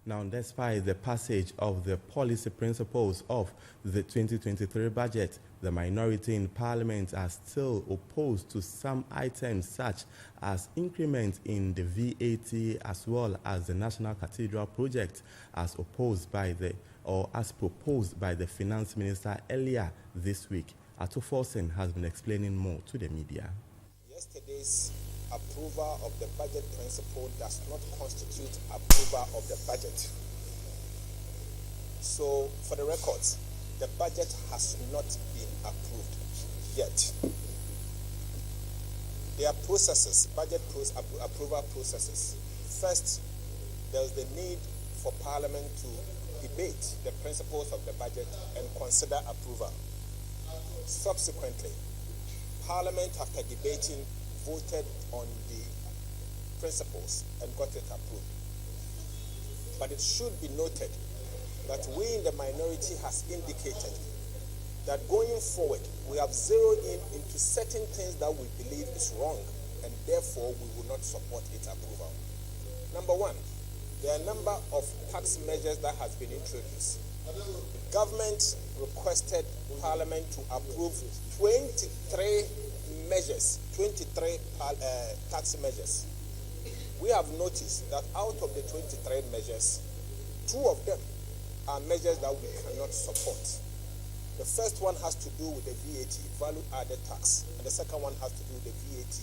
Now, despite the passage of the policy principles of the 2023 budget, the minority in Parliament are still opposed to some items such as increment in the VAT as well as the National Cathedral project as proposed by the Finance Minister earlier this week. Ato Forsen has been explaining more to the media. Yesterday's approval of the budget principle does not constitute approval of the budget. So, for the records, the budget has not been approved yet. There are processes, approval processes. First, there's the need for Parliament to debate the principles of the budget and consider approval. Subsequently, Parliament, after debating, voted on the principles and got it approved. But it should be noted that we in the minority has indicated that going forward, we have zeroed in into certain things that we believe is wrong, and therefore we will not support its approval. Number one, there are a number of tax measures that has been introduced. The government requested Parliament to approve 23 tax measures. We have noticed that out of the 23 measures, 2 of them are measures that we cannot support. The first one has to do with the VAT, value added tax, and the second one has to do with the VAT,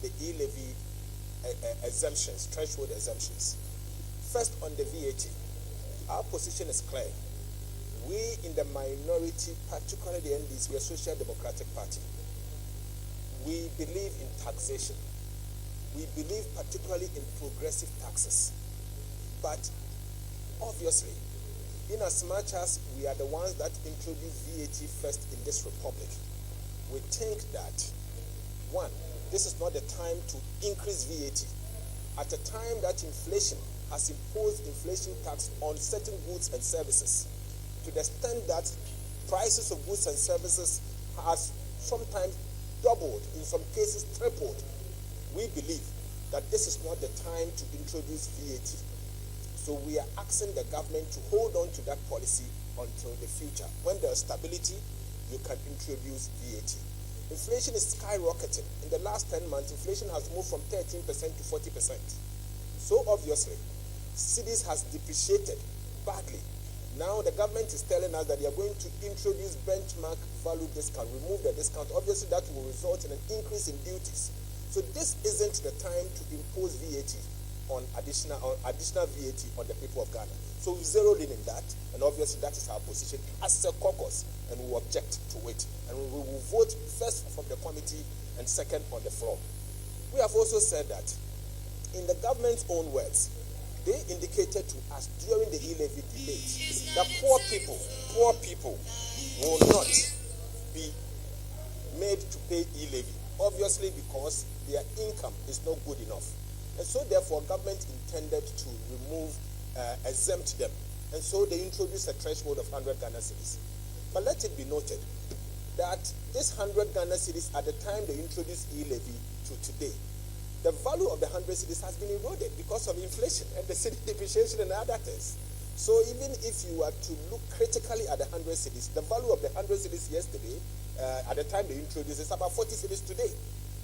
the e-levy exemptions, threshold exemptions. First, on the VAT, our position is clear. We in the minority, particularly the NDC, we are Social Democratic Party. We believe in taxation. We believe particularly in progressive taxes. But obviously, in as much as we are the ones that introduced VAT first in this republic, we think that, one, this is not the time to increase VAT. At a time that inflation has imposed inflation tax on certain goods and services, to the extent that prices of goods and services has sometimes doubled, in some cases tripled, we believe that this is not the time to introduce VAT. So we are asking the government to hold on to that policy until the future. When there is stability, you can introduce VAT. Inflation is skyrocketing. In the last 10 months, inflation has moved from 13% to 40%. So obviously, cedis has depreciated badly. Now the government is telling us that they are going to introduce benchmark value discount, remove the discount. Obviously, that will result in an increase in duties. So this isn't the time to impose VAT on additional VAT on the people of Ghana. So we zeroed in that, and obviously that is our position as a caucus, and we will object to it. And we will vote first from the committee and second on the floor. We have also said that, in the government's own words, they indicated to us during the e-levy debate that poor people will not be made to pay e-levy, obviously because their income is not good enough. And so therefore government intended to exempt them. And so they introduced a threshold of 100 Ghana cedis. But let it be noted that this 100 Ghana cedis, at the time they introduced e-levy to today, the value of the 100 cedis has been eroded because of inflation and the cedi depreciation and other things. So even if you were to look critically at the 100 cedis, the value of the 100 cedis yesterday, at the time they introduced, is about 40 cedis today.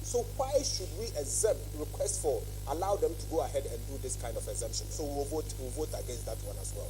So why should we allow them to go ahead and do this kind of exemption? So we'll vote against that one as well.